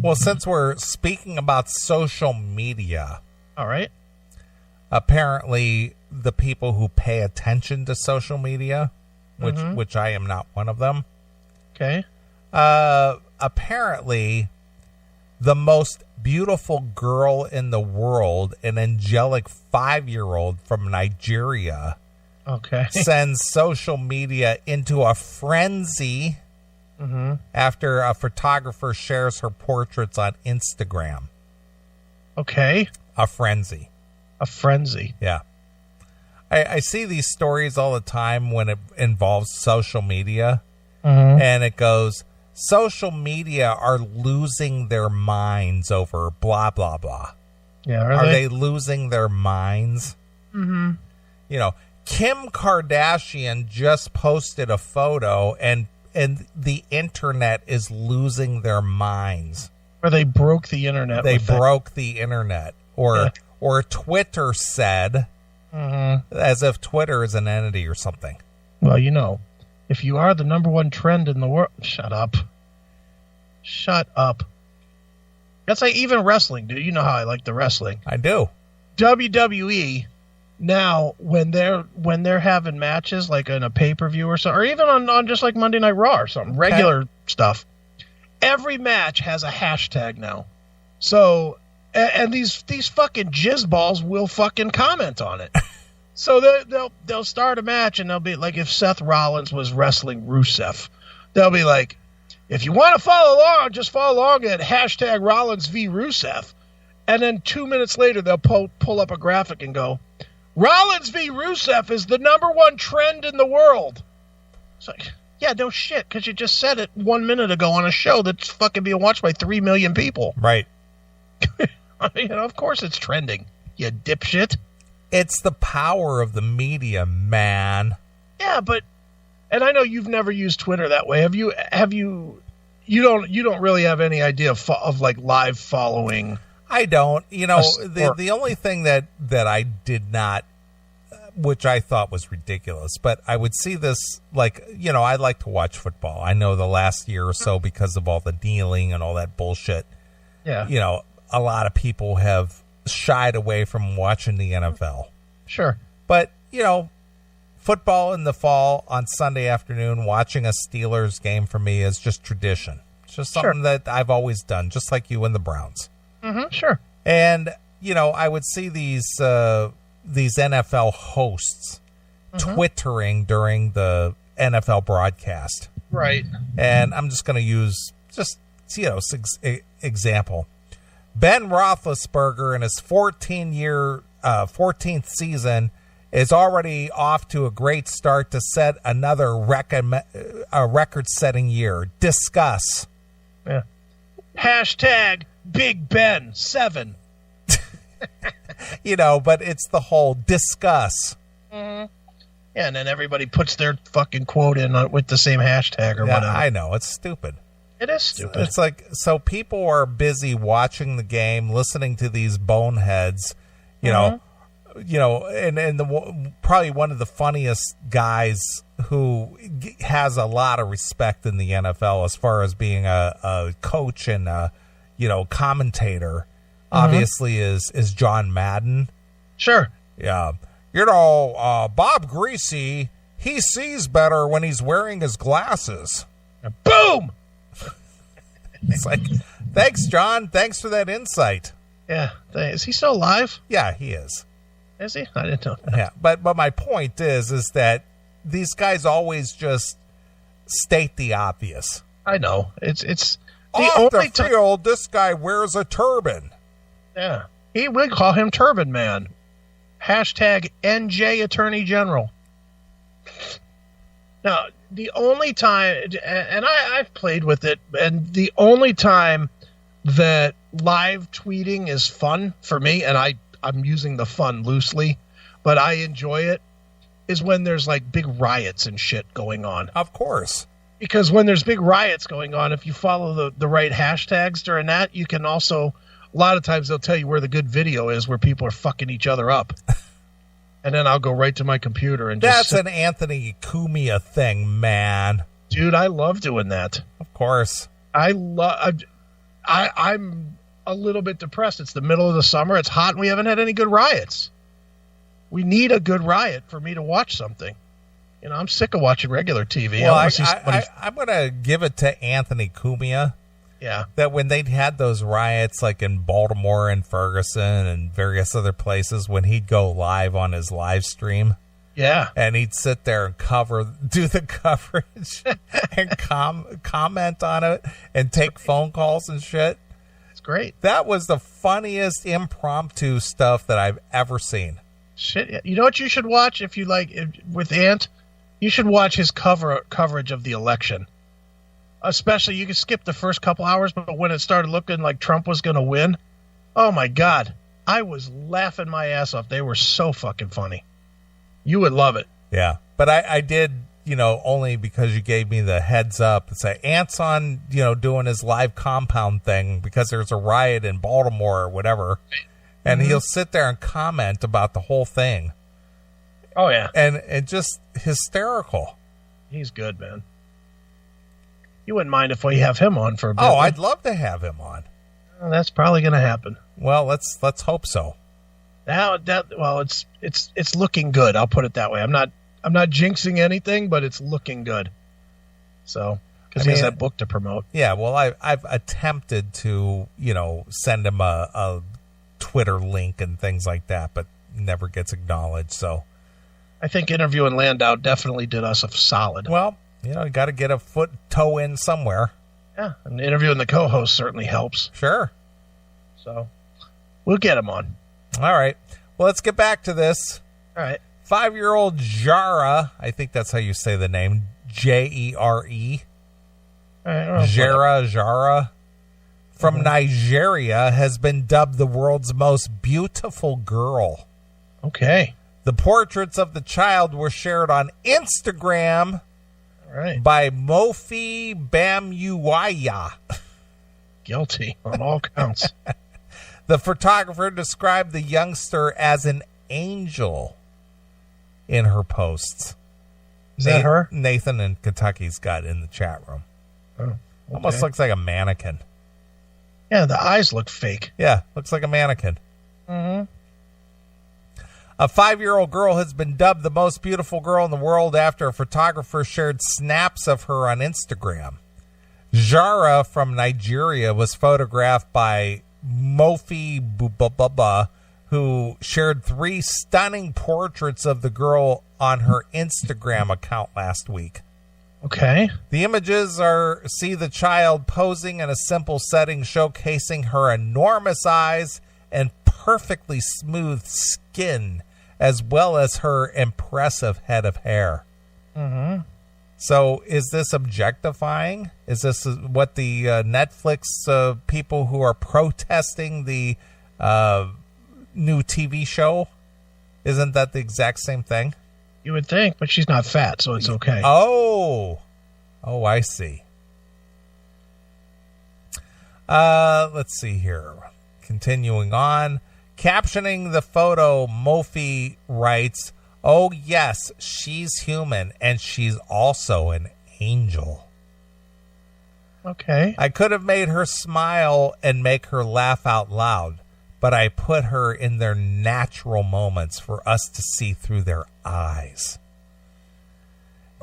Well, since we're speaking about social media, All right. apparently the people who pay attention to social media, which I am not one of them, Okay. apparently the most beautiful girl in the world, an angelic 5-year-old from Nigeria, Okay. sends social media into a frenzy after a photographer shares her portraits on Instagram. Okay. A frenzy. A frenzy. Yeah. I see these stories all the time when it involves social media, and it goes, social media are losing their minds over blah, blah, blah. Yeah. Are they losing their minds? Mm-hmm. You know, Kim Kardashian just posted a photo, and the internet is losing their minds. Or they broke the internet. They with that. broke the internet. Or Twitter said, as if Twitter is an entity or something. Well, you know, if you are the number one trend in the world, shut up. Shut up. That's like even wrestling, dude. You know how I like the wrestling. I do. WWE now, when they're having matches like in a pay-per-view or something, or even on just like Monday Night Raw or something, regular stuff, every match has a hashtag now. So, and these fucking jizzballs will fucking comment on it. So they'll start a match and they'll be like, if Seth Rollins was wrestling Rusev, they'll be like, if you want to follow along, just follow along at hashtag Rollins v Rusev. And then 2 minutes later, they'll pull up a graphic and go, Rollins v Rusev is the number one trend in the world. It's like, yeah, no shit, because you just said it 1 minute ago on a show that's fucking being watched by 3 million people. Right. You know, of course it's trending, you dipshit. It's the power of the media, man. Yeah, but, and I know you've never used Twitter that way. Have you? You don't really have any idea of like live following. I don't. You know, the only thing that I did not, which I thought was ridiculous, but I would see this, like, you know, I like to watch football. I know the last year or so, because of all the kneeling and all that bullshit, Yeah. you know, a lot of people have shied away from watching the NFL. Sure. But, you know, football in the fall on Sunday afternoon, watching a Steelers game for me is just tradition. It's just something that I've always done, just like you and the Browns. Sure. And, you know, I would see these NFL hosts twittering during the NFL broadcast. Right. And I'm just going to use just, you know, example. Ben Roethlisberger in his 14th season is already off to a great start to set another record-setting year. Discuss. Yeah. Hashtag Big Ben 7. You know, but it's the whole discuss. Yeah, and then everybody puts their fucking quote in with the same hashtag or whatever. I know, it's stupid. It is stupid. It's like, so people are busy watching the game, listening to these boneheads, you know, and probably one of the funniest guys who has a lot of respect in the NFL as far as being a coach and you know, commentator, obviously is John Madden. Sure. Yeah. You know, Bob Greasy, he sees better when he's wearing his glasses. Boom! It's like, thanks, John. Thanks for that insight. Yeah. Is he still alive? Yeah, he is. Is he? I didn't know that. Yeah, but my point is that these guys always just state the obvious. I know. It's the Off only the field, this guy wears a turban. Yeah. He would call him Turban Man. Hashtag NJ Attorney General. Now, the only time, and I've played with it, and the only time that live tweeting is fun for me, and I'm using the fun loosely, but I enjoy it, is when there's like big riots and shit going on. Of course. Because when there's big riots going on, if you follow the right hashtags during that, you can also, a lot of times they'll tell you where the good video is where people are fucking each other up. And then I'll go right to my computer and just... That's an Anthony Cumia thing, man. Dude, I love doing that. Of course. I love... I'm a little bit depressed. It's the middle of the summer. It's hot, and we haven't had any good riots. We need a good riot for me to watch something. You know, I'm sick of watching regular TV. Well, I'm going to give it to Anthony Cumia. Yeah. That when they had those riots like in Baltimore and Ferguson and various other places, when he'd go live on his live stream. Yeah. And he'd sit there and do the coverage and comment on it and take phone calls and shit. It's great. That was the funniest impromptu stuff that I've ever seen. Shit. You know what you should watch if you like with Ant? You should watch his coverage of the election. Especially, you can skip the first couple hours, but when it started looking like Trump was going to win, oh my God, I was laughing my ass off. They were so fucking funny. You would love it. Yeah, but I did, only because you gave me the heads up. It's like Ant's on, doing his live compound thing because there's a riot in Baltimore or whatever, and he'll sit there and comment about the whole thing. Oh yeah, and just hysterical. He's good, man. You wouldn't mind if we have him on for a bit. Oh, I'd love to have him on. Well, that's probably going to happen. Well, let's hope so. It's looking good. I'll put it that way. I'm not jinxing anything, but it's looking good. So, because he has that book to promote. Yeah, well, I've attempted to send him a Twitter link and things like that, but never gets acknowledged. So, I think interviewing Landau definitely did us a solid. Well, you got to get a toe in somewhere. Yeah, and interviewing the co-host certainly helps. Sure. So, we'll get him on. All right. Well, let's get back to this. All right. 5-year-old Jara, I think that's how you say the name, Jere. All right, Jara, from Nigeria, has been dubbed the world's most beautiful girl. Okay. The portraits of the child were shared on Instagram by Mofi Bamuwaya. Guilty on all counts. The photographer described the youngster as an angel in her posts. Is that her? Nathan in Kentucky's got in the chat room. Oh, okay. Almost looks like a mannequin. Yeah, the eyes look fake. Yeah, looks like a mannequin. Mm-hmm. A 5-year-old girl has been dubbed the most beautiful girl in the world after a photographer shared snaps of her on Instagram. Jara from Nigeria was photographed by Mofi Bubaba, who shared 3 stunning portraits of the girl on her Instagram account last week. Okay. The images see the child posing in a simple setting showcasing her enormous eyes and perfectly smooth skin, as well as her impressive head of hair. Mm-hmm. So is this objectifying? Is this what the Netflix people who are protesting the new TV show, isn't that the exact same thing? You would think, but she's not fat, so it's okay. Oh, I see. Let's see here. Continuing on. Captioning the photo, Mofi writes, "Oh yes, she's human, and she's also an angel." Okay. I could have made her smile and make her laugh out loud, but I put her in their natural moments for us to see through their eyes.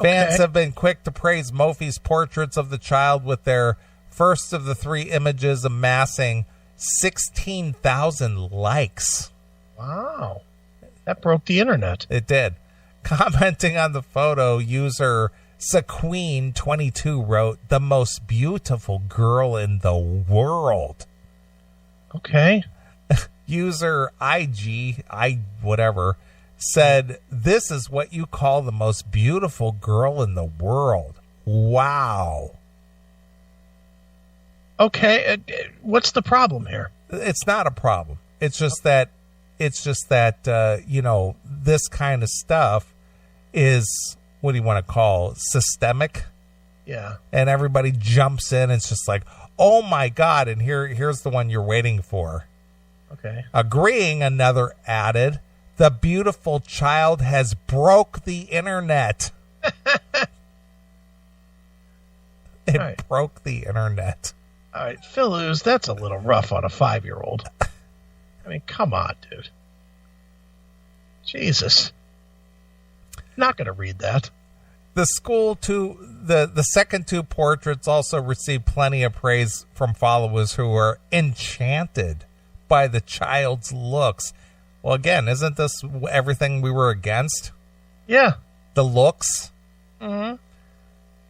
Fans have been quick to praise Mofi's portraits of the child, with their first of the 3 images amassing 16,000 likes. Wow. That broke the internet. It did. Commenting on the photo, user Sequeen22 wrote, "The most beautiful girl in the world." Okay. User whatever, said, "This is what you call the most beautiful girl in the world. Wow." Okay, what's the problem here? It's not a problem. It's just that this kind of stuff is, what do you want to call, systemic? Yeah. And everybody jumps in. It's just like, oh my God. And here's the one you're waiting for. Okay. Agreeing, another added, "The beautiful child has broke the internet." It broke the internet. All right, Phil Lewis, that's a little rough on a 5-year-old. I mean, come on, dude. Jesus. Not going to read that. The second two portraits also received plenty of praise from followers who were enchanted by the child's looks. Well, again, isn't this everything we were against? Yeah. The looks. Mm-hmm.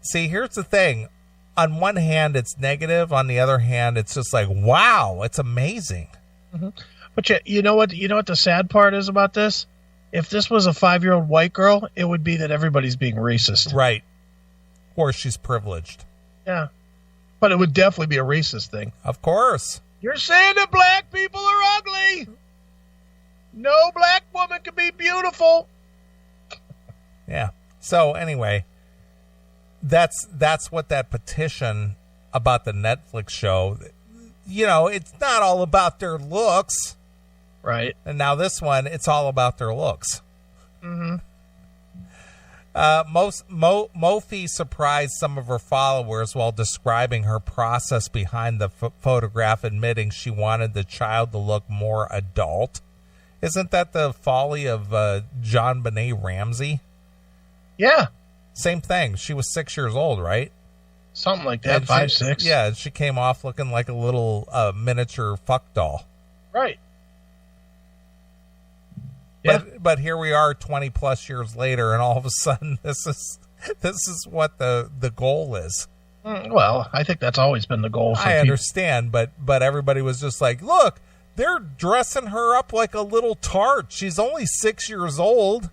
See, here's the thing. On one hand, it's negative. On the other hand, it's just like, wow, it's amazing. Mm-hmm. But you know what? You know what the sad part is about this? If this was a 5-year-old white girl, it would be that everybody's being racist. Right. Or she's privileged. Yeah. But it would definitely be a racist thing. Of course. You're saying that black people are ugly. No black woman can be beautiful. Yeah. So anyway, that's what that petition about the Netflix show, it's not all about their looks. Right. And now this one, it's all about their looks. Mm-hmm. Mophie surprised some of her followers while describing her process behind the photograph, admitting she wanted the child to look more adult. Isn't that the folly of JonBenet Ramsey? Yeah. Same thing. She was 6 years old, right? Something like that, 5, 6. Yeah, she came off looking like a little miniature fuck doll. Right. But here we are 20 plus years later, and all of a sudden this is what the goal is. Well, I think that's always been the goal for I understand, but everybody was just like, look, they're dressing her up like a little tart. She's only 6 years old.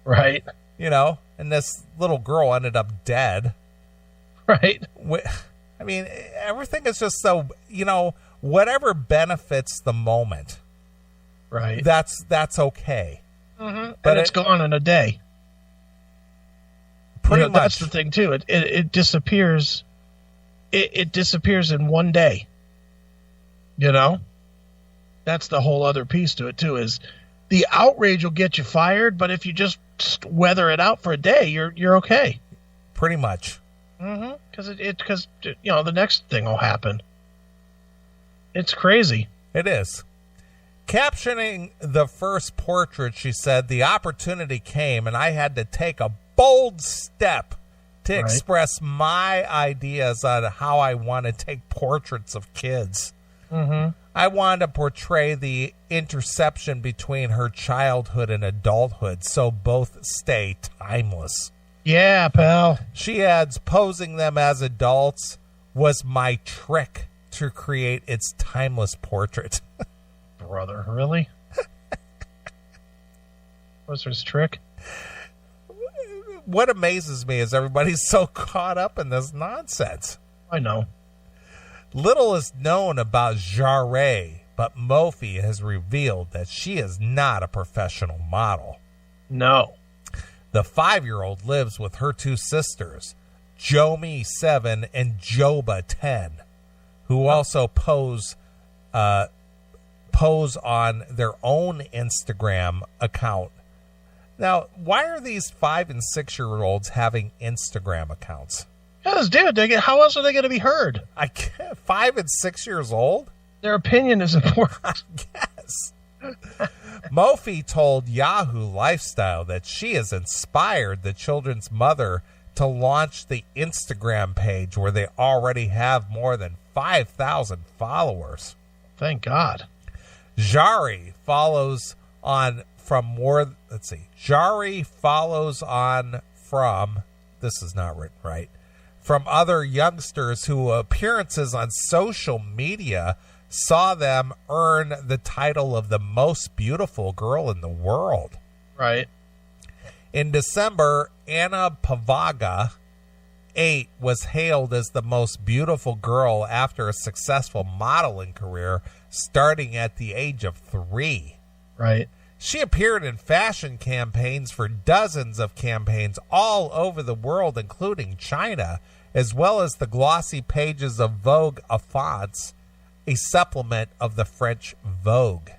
Right. And this little girl ended up dead. Right. I mean, everything is just so, whatever benefits the moment. Right. That's okay. Mm-hmm. But it's gone in a day. Pretty much. That's the thing too. It disappears. It disappears in one day. That's the whole other piece to it too. Is the outrage will get you fired, but if you just weather it out for a day, you're okay. Pretty much. Mm-hmm. Because the next thing will happen. It's crazy. It is. Captioning the first portrait, she said, the opportunity came and I had to take a bold step to express my ideas on how I want to take portraits of kids. Mm-hmm. I wanted to portray the interception between her childhood and adulthood so both stay timeless. Yeah, pal. She adds, posing them as adults was my trick to create its timeless portrait. Brother, really? What's his trick? What amazes me is everybody's so caught up in this nonsense. I know. Little is known about Jarre, but Mophie has revealed that she is not a professional model. No. The 5-year-old lives with her two sisters, Jomi 7 and Joba 10, who also pose on their own Instagram account. Now, why are these 5 and 6-year-olds having Instagram accounts? Yes, dude. How else are they going to be heard? 5 and 6 years old? Their opinion is important. Yes. Mophie told Yahoo Lifestyle that she has inspired the children's mother to launch the Instagram page where they already have more than 5,000 followers. Thank God. Jari follows on from Jari follows on from, this is not written right, from other youngsters who appearances on social media saw them earn the title of the most beautiful girl in the world. Right. In December, Anna Pavaga, 8, was hailed as the most beautiful girl after a successful modeling career starting at the age of 3. Right. She appeared in fashion campaigns for dozens of campaigns all over the world, including China, as well as the glossy pages of Vogue Enfants, a supplement of the French Vogue.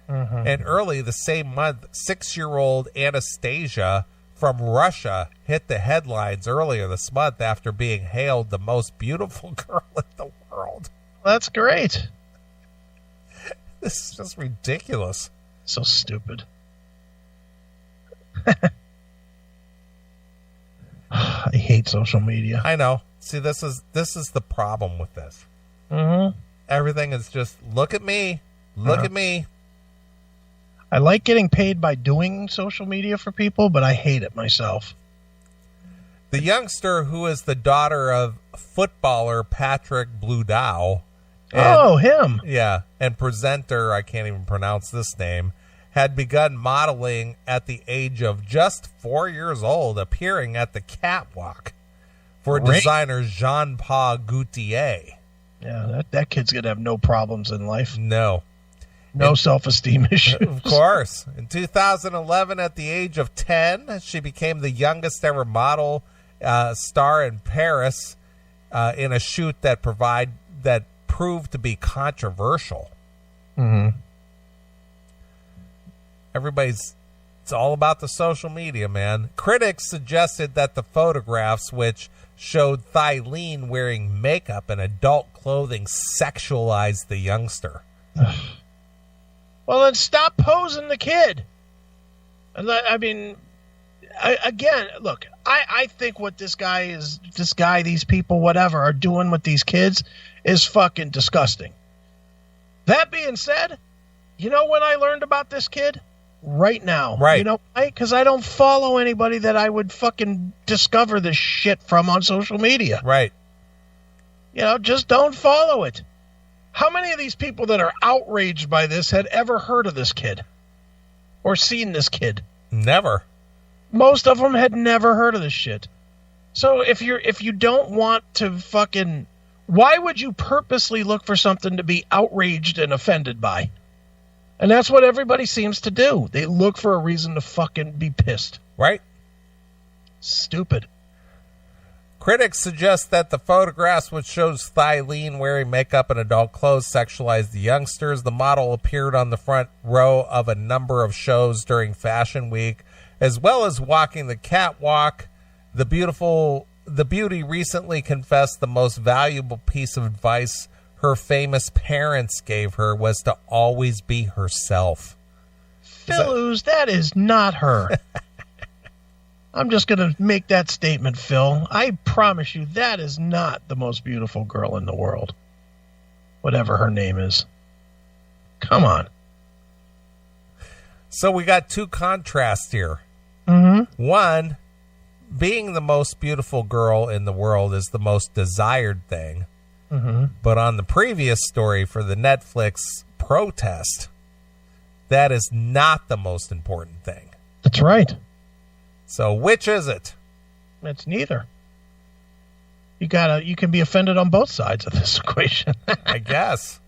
Mm-hmm. And early the same month, 6-year-old Anastasia from Russia hit the headlines earlier this month after being hailed the most beautiful girl in the world. That's great. This is just ridiculous. So stupid. I hate social media. I know. See, this is the problem with this. Mm-hmm. Everything is just, look at me. Look at me. I like getting paid by doing social media for people, but I hate it myself. The youngster, who is the daughter of footballer Patrick Bludow. Him. Yeah, and presenter, I can't even pronounce this name, had begun modeling at the age of just 4 years old, appearing at the catwalk for designer Jean-Paul Gaultier. Yeah, that kid's going to have no problems in life. No. No self-esteem issues. Of course. In 2011, at the age of 10, she became the youngest ever model star in Paris in a shoot that proved to be controversial. Mm-hmm. It's all about the social media, man. Critics suggested that the photographs, which showed Thylene wearing makeup and adult clothing, sexualized the youngster. Well, then stop posing the kid. I mean, again, look, I think what these people, whatever, are doing with these kids is fucking disgusting. That being said, you know when I learned about this kid? Right now. Right. You know why? Because I don't follow anybody that I would fucking discover this shit from on social media. Right. You know, just don't follow it. How many of these people that are outraged by this had ever heard of this kid? Or seen this kid? Never. Most of them had never heard of this shit. So if you don't want to fucking... Why would you purposely look for something to be outraged and offended by? And that's what everybody seems to do. They look for a reason to fucking be pissed. Right. Stupid. Critics suggest that the photographs, which shows Thylene wearing makeup and adult clothes, sexualized the youngsters. The model appeared on the front row of a number of shows during Fashion Week, as well as walking the catwalk. The beauty recently confessed the most valuable piece of advice her famous parents gave her was to always be herself. Phil, that is not her. I'm just going to make that statement, Phil. I promise you that is not the most beautiful girl in the world. Whatever her name is. Come on. So we got two contrasts here. Mm-hmm. One, being the most beautiful girl in the world is the most desired thing. Mm-hmm. But on the previous story for the Netflix protest, that is not the most important thing. That's right. So which is it? It's neither. You can be offended on both sides of this equation. I guess.